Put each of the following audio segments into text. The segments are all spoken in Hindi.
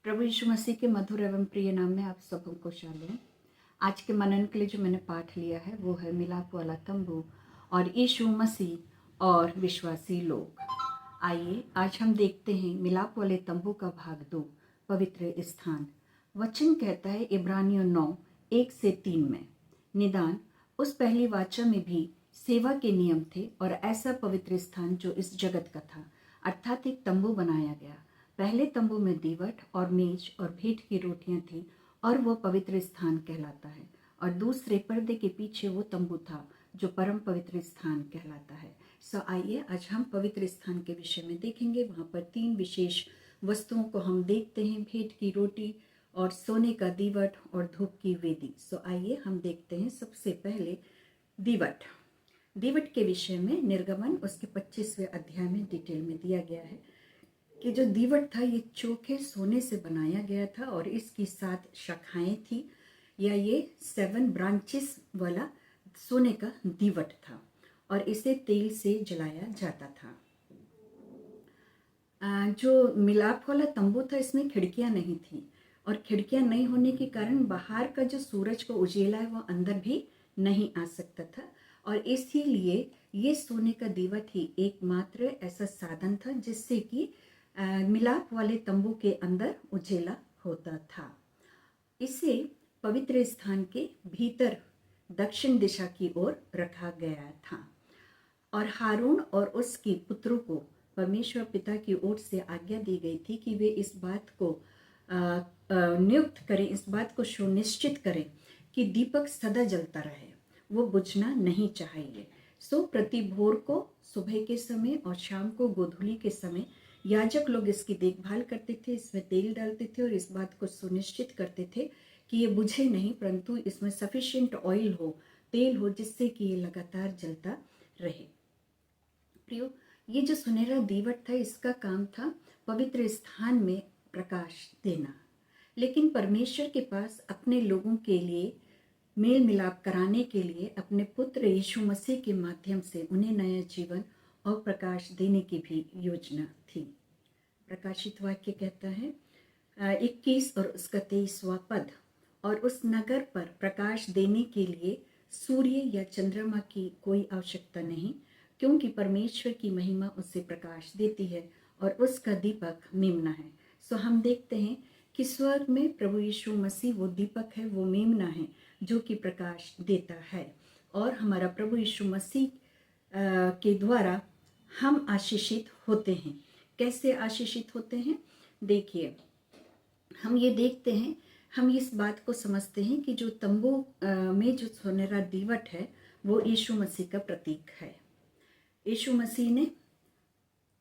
प्रभु यीशु मसीह के मधुर एवं प्रिय नाम में आप सबको शालोम। आज के मनन के लिए जो मैंने पाठ लिया है वो है मिलाप वाला तंबू और यीशु मसीह और विश्वासी लोग। आइए आज हम देखते हैं मिलाप वाले तंबू का भाग 2, पवित्र स्थान। वचन कहता है इब्रानियों 9:1-3 में, निदान उस पहली वाचा में भी सेवा के नियम थे और ऐसा पवित्र स्थान जो इस जगत का था, अर्थात एक तंबू बनाया गया। पहले तंबू में दीवट और मेज और भेंट की रोटियां थी और वह पवित्र स्थान कहलाता है, और दूसरे पर्दे के पीछे वो तंबू था जो परम पवित्र स्थान कहलाता है। आइए आज हम पवित्र स्थान के विषय में देखेंगे। वहाँ पर 3 विशेष वस्तुओं को हम देखते हैं, भेंट की रोटी और सोने का दीवट और धूप की वेदी। आइए हम देखते हैं। सबसे पहले दीवट के विषय में निर्गमन उसके 25वें अध्याय में डिटेल में दिया गया है कि जो दीवट था ये चोखे सोने से बनाया गया था और इसकी 7 शाखाएं थी, या ये 7 ब्रांचेस वाला सोने का दीवट था और इसे तेल से जलाया जाता था। जो मिलाप वाला तंबू था इसमें खिड़कियां नहीं थी, और खिड़कियां नहीं होने के कारण बाहर का जो सूरज को उजेला है वो अंदर भी नहीं आ सकता था, और इसीलिए ये सोने का दीवट ही एकमात्र ऐसा साधन था जिससे कि मिलाप वाले तंबू के अंदर उजेला होता था। इसे पवित्र स्थान के भीतर दक्षिण दिशा की ओर रखा गया था, और हारून और उसके पुत्रों को परमेश्वर पिता की ओर से आज्ञा दी गई थी कि वे इस बात को नियुक्त करें, इस बात को सुनिश्चित करें कि दीपक सदा जलता रहे, वो बुझना नहीं चाहिए। प्रति भोर को सुबह के समय और शाम को गोधूली के समय याजक लोग इसकी देखभाल करते थे, इसमें तेल डालते थे और इस बात को सुनिश्चित करते थे कि ये बुझे नहीं, परंतु इसमें सफिशिएंट ऑयल हो, तेल हो, जिससे कि ये लगातार जलता रहे। प्रियो, ये जो सुनहरा दीवट था इसका काम था पवित्र स्थान में प्रकाश देना, लेकिन परमेश्वर के पास अपने लोगों के लिए मेल मिलाप कराने के लिए अपने पुत्र यीशु मसीह के माध्यम से उन्हें नया जीवन और प्रकाश देने की भी योजना थी। प्रकाशित वाक्य कहता है 21 और उसका 23वां पद, और उस नगर पर प्रकाश देने के लिए सूर्य या चंद्रमा की कोई आवश्यकता नहीं, क्योंकि परमेश्वर की महिमा उससे प्रकाश देती है और उसका दीपक मेमना है। हम देखते हैं कि स्वर्ग में प्रभु यीशु मसीह वो दीपक है, वो मेमना है जो कि प्रकाश देता है, और हमारा प्रभु यीशु मसीह के द्वारा हम आशीषित होते हैं। कैसे आशीषित होते हैं? देखिए, हम ये देखते हैं, हम इस बात को समझते हैं कि जो तंबू में जो सुनहरा दीवट है वो यीशु मसीह का प्रतीक है। यीशु मसीह ने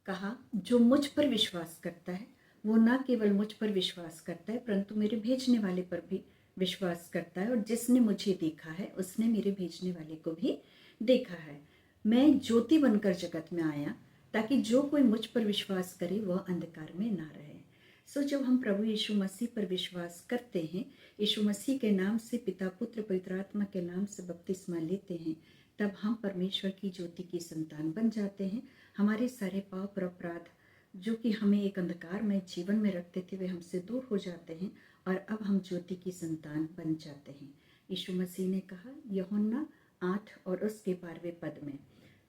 कहा, जो मुझ पर विश्वास करता है वो न केवल मुझ पर विश्वास करता है परंतु मेरे भेजने वाले पर भी विश्वास करता है, और जिसने मुझे देखा है उसने मेरे भेजने वाले को भी देखा है। मैं ज्योति बनकर जगत में आया ताकि जो कोई मुझ पर विश्वास करे वह अंधकार में ना रहे। जब हम प्रभु यीशु मसीह पर विश्वास करते हैं, यीशु मसीह के नाम से पिता पुत्र पवित्र आत्मा के नाम से बपतिस्मा लेते हैं, तब हम परमेश्वर की ज्योति की संतान बन जाते हैं। हमारे सारे पाप और अपराध जो कि हमें एक अंधकार में जीवन में रखते थे वे हमसे दूर हो जाते हैं, और अब हम ज्योति की संतान बन जाते हैं। यीशु मसीह ने कहा यूहन्ना 8 और उसके 12वें पद में,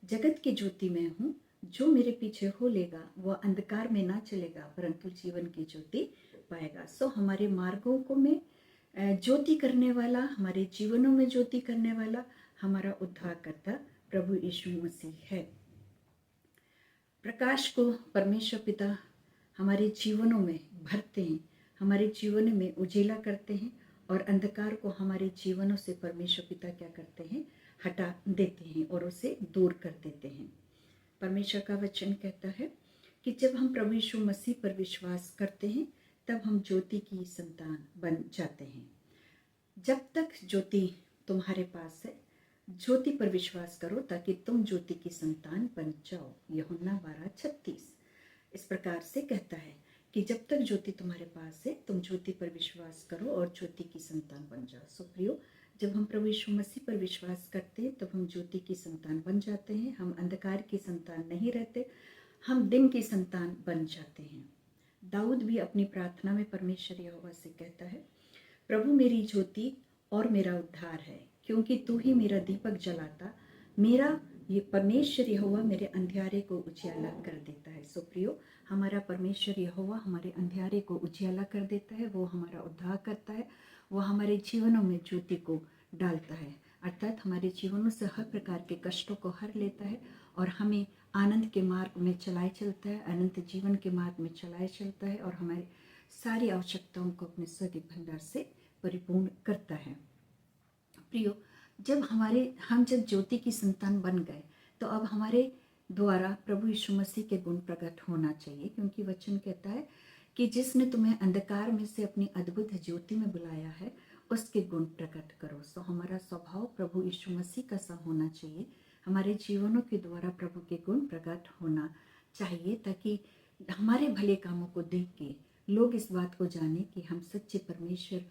जगत की ज्योति मैं हूँ, जो मेरे पीछे हो लेगा वह अंधकार में ना चलेगा परंतु जीवन की ज्योति पाएगा। हमारे मार्गों को में ज्योति करने वाला, हमारे जीवनों में ज्योति करने वाला हमारा उद्धारकर्ता प्रभु यीशु मसीह है। प्रकाश को परमेश्वर पिता हमारे जीवनों में भरते हैं, हमारे जीवन में उजेला करते हैं, और अंधकार को हमारे जीवनों से परमेश्वर पिता क्या करते हैं? हटा देते हैं और उसे दूर कर देते हैं। परमेश्वर का वचन कहता है कि जब हम प्रभु यीशु मसीह पर विश्वास करते हैं तब हम ज्योति की संतान बन जाते हैं। जब तक ज्योति तुम्हारे पास है, ज्योति पर विश्वास करो ताकि तुम ज्योति की संतान बन जाओ। यूहन्ना 12:36 इस प्रकार से कहता है कि जब तक ज्योति तुम्हारे पास है तुम ज्योति पर विश्वास करो और ज्योति की संतान बन जाओ। प्रियो, जब हम प्रभु यीशु मसीह पर विश्वास करते हैं तब हम ज्योति की संतान बन जाते हैं। हम अंधकार की संतान नहीं रहते, हम दिन की संतान बन जाते हैं। दाऊद भी अपनी प्रार्थना में परमेश्वर यहोवा से कहता है, प्रभु मेरी ज्योति और मेरा उद्धार है, क्योंकि तू ही मेरा दीपक जलाता, मेरा ये परमेश्वर यहोवा मेरे अंधियारे को उजियाला कर देता है। सो प्रियो, हमारा परमेश्वर यहोवा हमारे अंधियारे को उजियाला कर देता है, वो हमारा उद्धार करता है, वो हमारे जीवनों में ज्योति को डालता है, अर्थात हमारे जीवनों से हर प्रकार के कष्टों को हर लेता है और हमें आनंद के मार्ग में चलाए चलता है, अनंत जीवन के मार्ग में चलाए चलता है और हमारी सारी आवश्यकताओं को अपने सदैव भंडार से परिपूर्ण करता है। प्रियो, हम जब ज्योति की संतान बन गए तो अब हमारे द्वारा प्रभु यीशु मसीह के गुण प्रकट होना चाहिए, क्योंकि वचन कहता है कि जिसने तुम्हें अंधकार में से अपनी अद्भुत ज्योति में बुलाया है उसके गुण प्रकट करो। सो हमारा स्वभाव प्रभु यीशु मसीह का सा होना चाहिए, हमारे जीवनों के द्वारा प्रभु के गुण प्रकट होना चाहिए, ताकि हमारे भले कामों को देख के लोग इस बात को जाने कि हम सच्चे परमेश्वर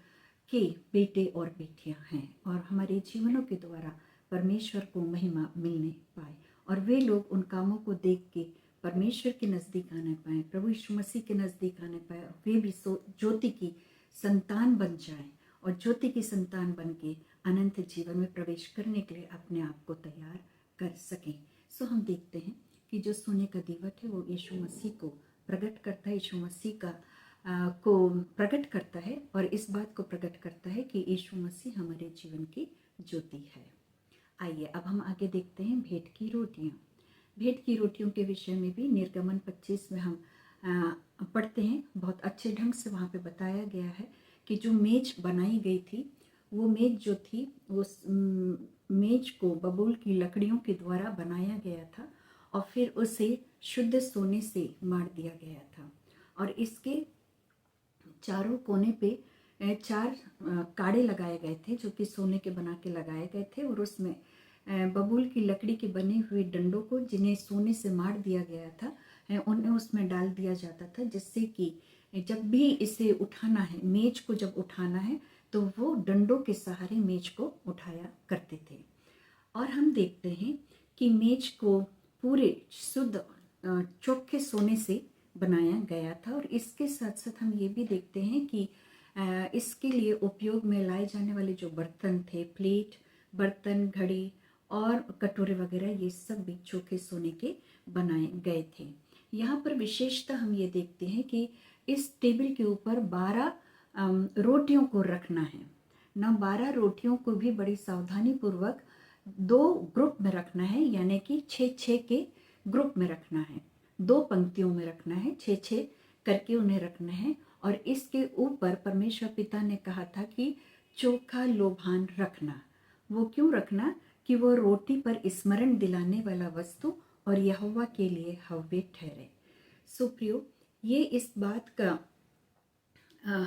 के बेटे और बेटियां हैं और हमारे जीवनों के द्वारा परमेश्वर को महिमा मिलने पाए और वे लोग उन कामों को देख के परमेश्वर के नज़दीक आने पाए, प्रभु यीशु मसीह के नज़दीक आने पाए और वे भी ज्योति की संतान बन जाएं और ज्योति की संतान बन के अनंत जीवन में प्रवेश करने के लिए अपने आप को तैयार कर सकें। सो हम देखते हैं कि जो सोने का दीवट है वो यीशु मसीह को प्रकट करता है, यीशु मसीह को प्रकट करता है और इस बात को प्रकट करता है कि यीशु मसीह हमारे जीवन की ज्योति है। आइए अब हम आगे देखते हैं भेंट की रोटियां। भेंट की रोटियों के विषय में भी निर्गमन 25 में हम पढ़ते हैं, बहुत अच्छे ढंग से वहाँ पे बताया गया है कि जो मेज बनाई गई थी वो मेज जो थी उस मेज को बबूल की लकड़ियों के द्वारा बनाया गया था और फिर उसे शुद्ध सोने से मार दिया गया था और इसके चारों कोने पे 4 काड़े लगाए गए थे जो कि सोने के बना के लगाए गए थे और उसमें बबूल की लकड़ी के बने हुए डंडों को जिन्हें सोने से मार दिया गया था उन्हें उसमें डाल दिया जाता था, जिससे कि जब भी इसे उठाना है, मेज को जब उठाना है तो वो डंडों के सहारे मेज को उठाया करते थे। और हम देखते हैं कि मेज को पूरे शुद्ध चोखे सोने से बनाया गया था और इसके साथ साथ हम ये भी देखते हैं कि इसके लिए उपयोग में लाए जाने वाले जो बर्तन थे, प्लेट, बर्तन, घड़ी और कटोरे वगैरह, ये सब भी चोखे सोने के बनाए गए थे। यहाँ पर विशेषता हम ये देखते हैं कि इस टेबल के ऊपर 12 रोटियों को रखना है ना, 12 रोटियों को भी बड़ी सावधानी पूर्वक 2 ग्रुप में रखना है, यानी कि 6-6 के ग्रुप में रखना है, 2 पंक्तियों में रखना है, 6-6 करके उन्हें रखना है। और इसके ऊपर परमेश्वर पिता ने कहा था कि चोखा लोभान रखना। वो क्यों रखना? कि वो रोटी पर स्मरण दिलाने वाला वस्तु और यहोवा के लिए हव्य ठहरे। सो प्रियो, ये इस बात का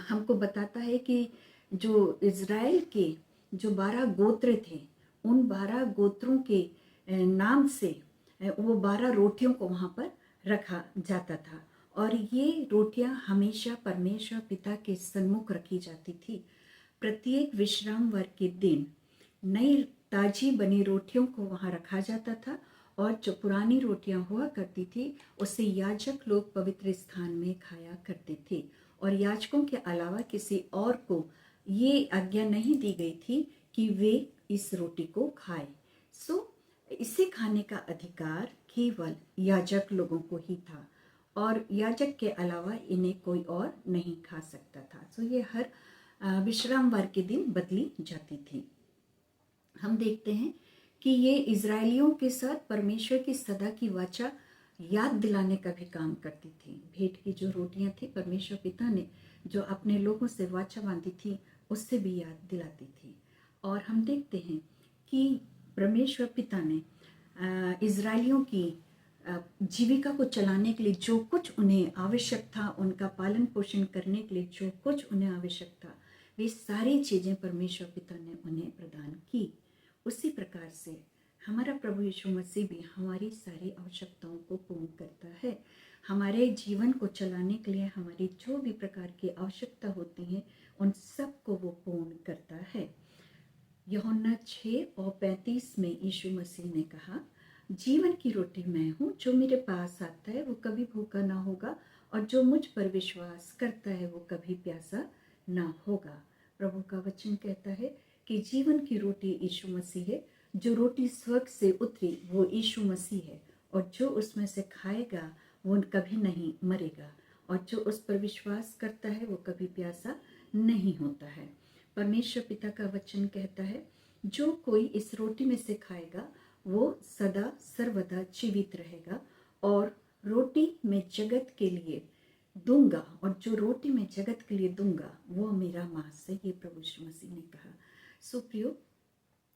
हमको बताता है कि जो इज़राइल के जो 12 गोत्र थे, उन 12 गोत्रों के नाम से वो 12 रोटियों को वहाँ पर रखा जाता था और ये रोटियां हमेशा परमेश्वर पिता के सन्मुख रखी जाती थी। प्रत्येक विश्राम वर्ग के दिन नई ताजी बनी रोटियों को वहाँ रखा जाता था और जो पुरानी रोटियां हुआ करती थी उसे याजक लोग पवित्र स्थान में खाया करते थे और याजकों के अलावा किसी और को ये आज्ञा नहीं दी गई थी कि वे इस रोटी को खाएं। सो इसे खाने का अधिकार केवल याजक लोगों को ही था और याजक के अलावा इन्हें कोई और नहीं खा सकता था। सो ये हर विश्रामवार के दिन बदली जाती थी। हम देखते हैं कि ये इजरायलियों के साथ परमेश्वर की सदा की वाचा याद दिलाने का भी काम करती थी। भेंट की जो रोटियां थी, परमेश्वर पिता ने जो अपने लोगों से वाचा बांधी थी उससे भी याद दिलाती थी। और हम देखते हैं कि परमेश्वर पिता ने इजरायलियों की जीविका को चलाने के लिए जो कुछ उन्हें आवश्यक था, उनका पालन पोषण करने के लिए जो कुछ उन्हें आवश्यक था, वे सारी चीज़ें परमेश्वर पिता ने उन्हें प्रदान की। उसी प्रकार से हमारा प्रभु यीशु मसीह भी हमारी सारी आवश्यकताओं को पूर्ण करता है। हमारे जीवन को चलाने के लिए हमारी जो भी प्रकार की आवश्यकता होती है उन सब को वो पूर्ण करता है। यूहन्ना 6:35 में यीशु मसीह ने कहा, जीवन की रोटी मैं हूँ, जो मेरे पास आता है वो कभी भूखा ना होगा और जो मुझ पर विश्वास करता है वो कभी प्यासा ना होगा। प्रभु का वचन कहता है कि जीवन की रोटी यीशु मसीह है। जो रोटी स्वर्ग से उतरी वो यीशु मसीह है, और जो उसमें से खाएगा वो कभी नहीं मरेगा, और जो उस पर विश्वास करता है वो कभी प्यासा नहीं होता है। परमेश्वर पिता का वचन कहता है, जो कोई इस रोटी में से खाएगा वो सदा सर्वदा जीवित रहेगा, और रोटी मैं जगत के लिए दूंगा, और जो रोटी मैं जगत के लिए दूंगा वो मेरा मांस है, ये प्रभु यीशु मसीह ने कहा। सो प्रियो,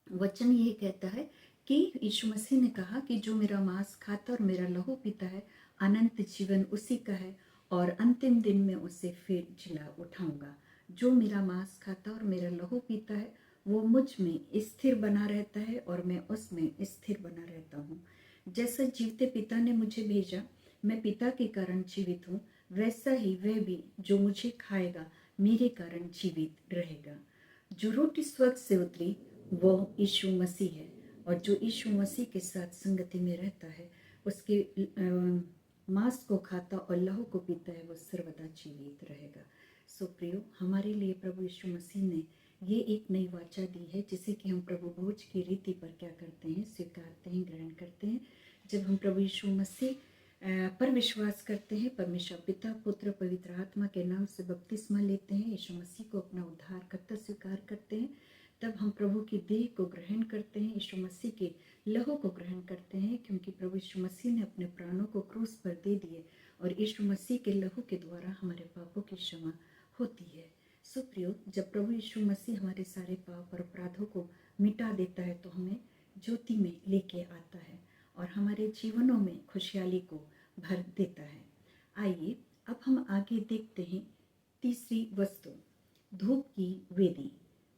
वचन ये कहता है कि यीशु मसीह ने कहा कि जो मेरा मांस खाता और मेरा लहू पीता है, अनंत जीवन उसी का है, और अंतिम दिन में उसे फिर जिला उठाऊंगा। जो मेरा मांस खाता और मेरा लहू पीता है वो मुझ में स्थिर बना रहता है और मैं उसमें स्थिर बना रहता हूँ। जैसा जीवते पिता ने मुझे भेजा, मैं पिता के कारण जीवित हूँ, वैसा ही वह भी जो मुझे खाएगा मेरे कारण जीवित रहेगा। जो रोटी स्वर्ग से उतरी वो यीशु मसीह है, और जो यीशु मसीह के साथ संगति में रहता है, उसके मांस को खाता और लहू को पीता है, वो सर्वदा जीवित रहेगा। सो प्रियो, हमारे लिए प्रभु यीशु मसीह ने ये एक नई वाचा दी है, जिसे कि हम प्रभु भोज की रीति पर क्या करते हैं, स्वीकारते हैं, ग्रहण करते हैं। जब हम प्रभु यीशु मसीह पर विश्वास करते हैं, परमेश्वर पिता, पुत्र, पवित्र आत्मा के नाम से बपतिस्मा लेते हैं, यीशु मसीह को अपना उद्धारकर्ता स्वीकार करते हैं, तब हम प्रभु की देह को ग्रहण करते हैं, यीशु मसीह के लहू को ग्रहण करते हैं, क्योंकि प्रभु यीशु मसीह ने अपने प्राणों को क्रूस पर दे दिए, और यीशु मसीह के लहू के द्वारा हमारे पापों की क्षमा होती है। सो प्रियो, जब प्रभु यीशु मसीह हमारे सारे पाप और अपराधों को मिटा देता है तो हमें ज्योति में लेके आता है और हमारे जीवनों में खुशहाली को भर देता है। आइए अब हम आगे देखते हैं तीसरी वस्तु, धूप की वेदी।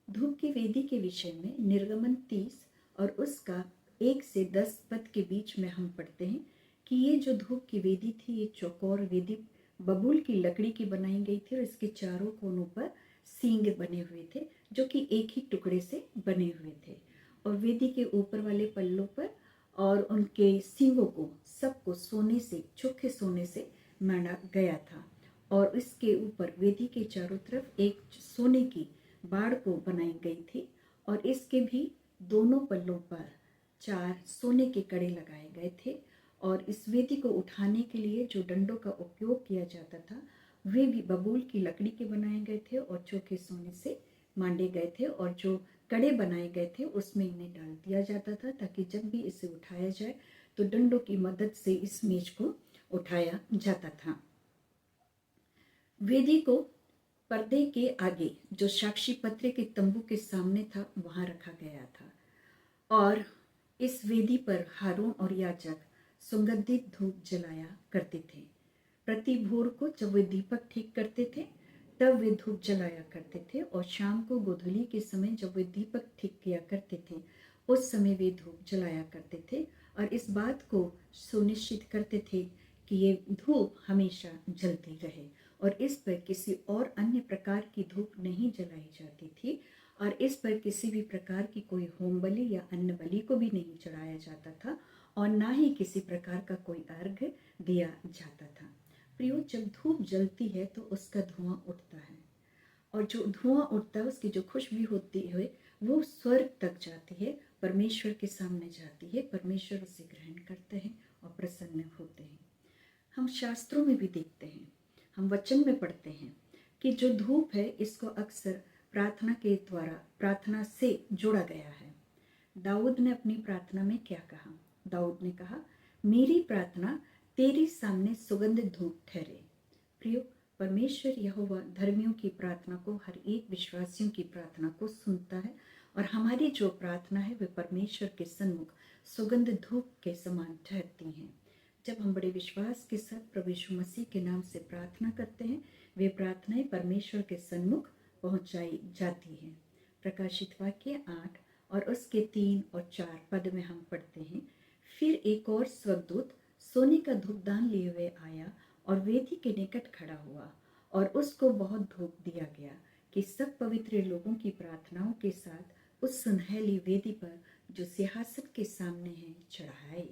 धूप की वेदी के विषय में निर्गमन 30 और उसका 1 से 10 पद के बीच में हम पढ़ते हैं कि ये जो धूप की वेदी थी, ये चौकोर वेदी बबूल की लकड़ी की बनाई गई थी, और इसके चारों कोनों पर सींग बने हुए थे, जो कि एक ही टुकड़े से बने हुए थे, और वेदी के ऊपर वाले पल्लों पर और उनके सींगों को सबको सोने से, चोखे सोने से माना गया था, और इसके ऊपर वेदी के चारों तरफ एक सोने की बाड़ को बनाई गई थी, और इसके भी दोनों पल्लों पर 4 सोने के कड़े लगाए गए थे, और इस वेदी को उठाने के लिए जो डंडों का उपयोग किया जाता था वे भी बबूल की लकड़ी के बनाए गए थे और चोखे सोने से मांडे गए थे, और जो कड़े बनाए गए थे उसमें इन्हें डाल दिया जाता था, ताकि जब भी इसे उठाया जाए तो डंडों की मदद से इस मेज को उठाया जाता था। वेदी को पर्दे के आगे जो साक्षी पत्र के तंबू के सामने था वहां रखा गया था, और इस वेदी पर हारून और याजक सुगंधित धूप जलाया करते थे। प्रति भोर को जब वे दीपक ठीक करते थे तब वे धूप जलाया करते थे, और शाम को गोधूली के समय जब वे दीपक ठीक किया करते थे उस समय वे धूप जलाया करते थे, और इस बात को सुनिश्चित करते थे कि ये धूप हमेशा जलती रहे, और इस पर किसी और अन्य प्रकार की धूप नहीं जलाई जाती थी, और इस पर किसी भी प्रकार की कोई होम बलि या अन्न बलि को भी नहीं चढ़ाया जाता था, और ना ही किसी प्रकार का कोई अर्घ्य दिया जाता था। प्रियो, जब धूप जलती है तो उसका धुआं उठता है, और जो धुआं उठता है उसकी जो खुशबू होती है वो स्वर्ग तक जाती है, परमेश्वर के सामने जाती है, परमेश्वर उसे ग्रहण करते हैं और प्रसन्न होते हैं। हम शास्त्रों में भी देखते हैं, हम वचन में पढ़ते हैं कि जो धूप है इसको अक्सर प्रार्थना के द्वारा, प्रार्थना से जोड़ा गया है। दाऊद ने अपनी प्रार्थना में क्या कहा? दाऊद ने कहा, मेरी प्रार्थना तेरे सामने सुगंध धूप ठहरे। प्रियो, परमेश्वर यहोवा धर्मियों की प्रार्थना को, हर एक विश्वासियों की प्रार्थना को सुनता है, और हमारी जो प्रार्थना है वे परमेश्वर के सन्मुख सुगंध धूप के समान ठहरती हैं। जब हम बड़े विश्वास के साथ प्रभु यीशु मसीह के नाम से प्रार्थना करते हैं, वे प्रार्थनाएं परमेश्वर के सन्मुख पहुंचाई जाती हैं। प्रकाशित वाक्य 8 और उसके 3 और 4 पद में हम पढ़ते हैं, फिर एक और स्वर्गदूत सोने का धूपदान लिए हुए आया और वेदी के निकट खड़ा हुआ, और उसको बहुत धूप दिया गया कि सब पवित्र लोगों की प्रार्थनाओं के साथ उस सुनहली वेदी पर जो सिंहासन के सामने है चढ़ाए,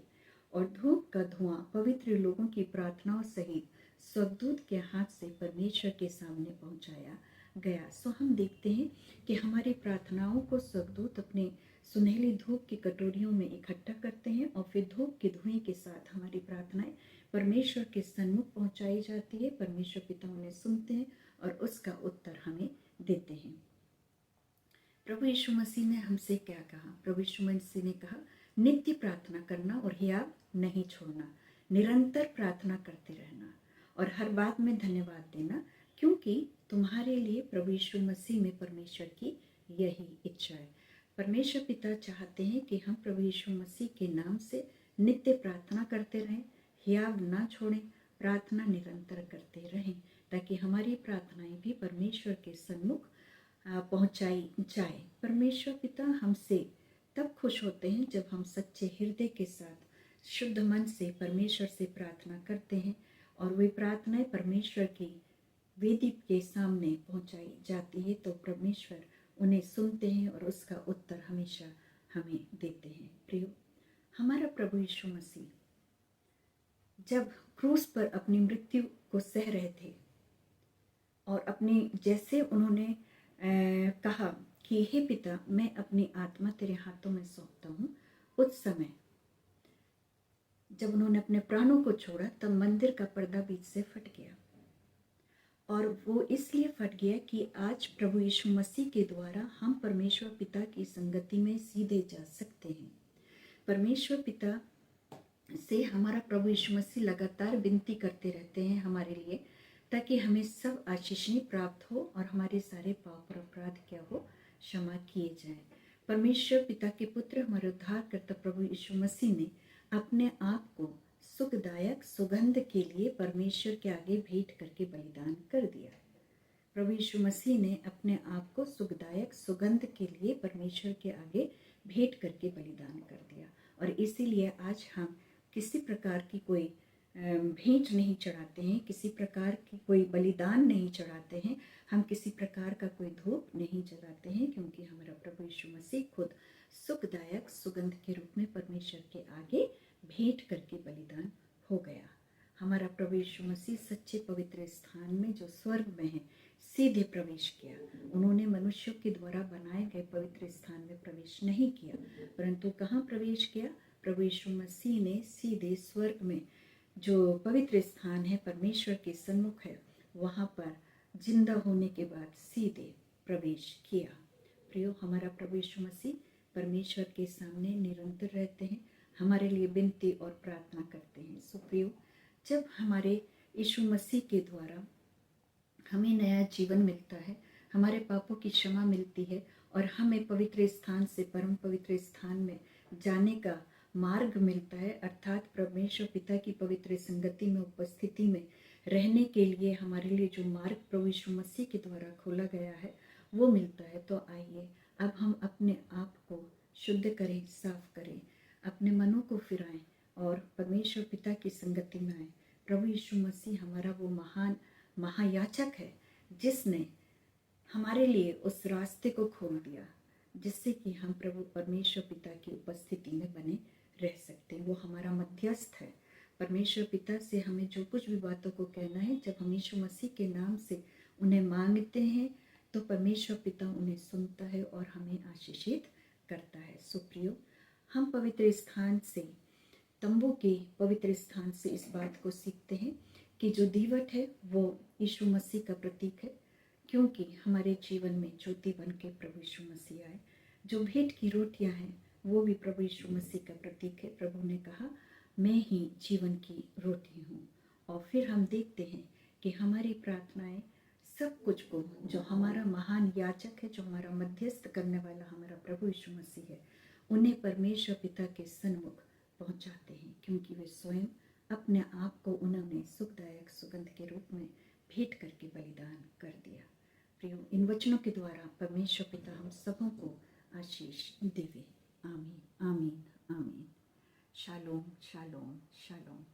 और धूप का धुआं पवित्र लोगों की प्रार्थनाओं सहित स्वर्गदूत के हाथ से परमेश्वर के सामने पहुंचाया गया। सो हम देखते हैं कि हमारी प्रार्थनाओं को स्वर्गदूत अपने सुनहली धूप की कटोरियों में इकट्ठा करते हैं और फिर धूप के धुएं के साथ हमारी प्रार्थनाएं परमेश्वर के सन्मुख पहुंचाई जाती है। परमेश्वर पिता उन्हें सुनते हैं और उसका उत्तर हमें देते हैं। प्रभु यीशु मसीह ने हमसे क्या कहा? प्रभु यीशु मसीह ने कहा, नित्य प्रार्थना करना और हियाव नहीं छोड़ना, निरंतर प्रार्थना करते रहना और हर बात में धन्यवाद देना, क्योंकि तुम्हारे लिए प्रभु यीशु मसीह में परमेश्वर की यही इच्छा है। परमेश्वर पिता चाहते हैं कि हम प्रभु यीशु मसीह के नाम से नित्य प्रार्थना करते रहें, हियाव ना छोड़ें, प्रार्थना निरंतर करते रहें, ताकि हमारी प्रार्थनाएं भी परमेश्वर के सन्मुख पहुंचाई जाए। परमेश्वर पिता हमसे तब खुश होते हैं जब हम सच्चे हृदय के साथ शुद्ध मन से परमेश्वर से प्रार्थना करते हैं और वे प्रार्थनाएं परमेश्वर की वेदी के सामने पहुंचाई जाती है, तो परमेश्वर उन्हें सुनते हैं और उसका उत्तर हमेशा हमें देते हैं। प्रियो, हमारा प्रभु यीशु मसीह जब क्रूस पर अपनी मृत्यु को सह रहे थे और अपनी जैसे उन्होंने कहा कि हे पिता, मैं अपनी आत्मा तेरे हाथों में सौंपता हूँ, उस समय जब उन्होंने अपने प्राणों को छोड़ा तब मंदिर का पर्दा बीच से फट गया। और वो इसलिए फट गया कि आज प्रभु यीशु मसीह के द्वारा हम परमेश्वर पिता की संगति में सीधे जा सकते हैं। परमेश्वर पिता से हमारा प्रभु यीशु मसीह लगातार विनती करते रहते हैं हमारे लिए, ताकि हमें सब आशीषें प्राप्त हो और हमारे सारे पाप और अपराध क्या हो, क्षमा किए जाएं। परमेश्वर पिता के पुत्र हमारे उद्धारकर्ता प्रभु यीशु मसीह ने अपने आप को सुखदायक सुगंध के लिए परमेश्वर के आगे भेंट करके बलिदान कर दिया। प्रभु यीशु मसीह ने अपने आप को सुखदायक सुगंध के लिए परमेश्वर के आगे भेंट करके बलिदान कर दिया, और इसीलिए आज हम किसी प्रकार की कोई भेंट नहीं चढ़ाते हैं, किसी प्रकार की कोई बलिदान नहीं चढ़ाते हैं, हम किसी प्रकार का कोई धूप नहीं जलाते हैं, क्योंकि हमारा प्रभु यीशु मसीह खुद सुखदायक सुगंध के रूप में परमेश्वर के आगे भेंट करके बलिदान हो गया। हमारा प्रभु यीशु मसीह सच्चे पवित्र स्थान में जो स्वर्ग में है सीधे प्रवेश किया। उन्होंने मनुष्यों के द्वारा बनाए गए पवित्र स्थान में प्रवेश नहीं किया, परंतु कहाँ प्रवेश किया? प्रभु यीशु मसीह ने सीधे स्वर्ग में जो पवित्र स्थान है, परमेश्वर के सन्मुख है, वहाँ पर जिंदा होने के बाद सीधे प्रवेश किया। प्रियो, हमारा प्रभु यीशु मसीह परमेश्वर के सामने निरंतर रहते हैं, हमारे लिए विनती और प्रार्थना करते हैं। सो प्रियो, जब हमारे यीशु मसीह के द्वारा हमें नया जीवन मिलता है, हमारे पापों की क्षमा मिलती है और हमें पवित्र स्थान से परम पवित्र स्थान में जाने का मार्ग मिलता है, अर्थात परमेश्वर पिता की पवित्र संगति में उपस्थिति में रहने के लिए हमारे लिए जो मार्ग प्रभु यीशु मसीह के द्वारा खोला गया है वो मिलता है। तो आइए अब हम अपने आप को शुद्ध करें, साफ करें, अपने मनों को फिराएं और परमेश्वर पिता की संगति में आए। प्रभु यीशु मसीह हमारा वो महान महायाचक है जिसने हमारे लिए उस रास्ते को खोल दिया जिससे कि हम प्रभु परमेश्वर पिता की उपस्थिति में बने रह सकते हैं। वो हमारा मध्यस्थ है। परमेश्वर पिता से हमें जो कुछ भी बातों को कहना है, जब हम यीशु मसीह के नाम से उन्हें मांगते हैं तो परमेश्वर पिता उन्हें सुनता है और हमें आशीषित करता है। सुप्रियो, हम पवित्र स्थान से, तंबू के पवित्र स्थान से इस बात को सीखते हैं कि जो दीवट है वो यीशु मसीह का प्रतीक है, क्योंकि हमारे जीवन में ज्योति बन के प्रभु यीशु मसीह आए। जो भेंट की रोटियां हैं वो भी प्रभु यीशु मसीह का प्रतीक है। प्रभु ने कहा, मैं ही जीवन की रोटी हूँ। और फिर हम देखते हैं कि हमारी प्रार्थनाएं सब कुछ को, जो हमारा महान याचक है, जो हमारा मध्यस्थ करने वाला हमारा प्रभु यीशु मसीह है, उन्हें परमेश्वर पिता के सन्मुख पहुँचाते हैं, क्योंकि वे स्वयं अपने आप को उन्होंने सुखदायक सुगंध के रूप में भेंट करके बलिदान कर दिया। प्रियो, इन वचनों के द्वारा परमेश्वर पिता हम सबों को आशीष देवे। आमीन, आमीन, आमीन। Shalom, shalom, shalom.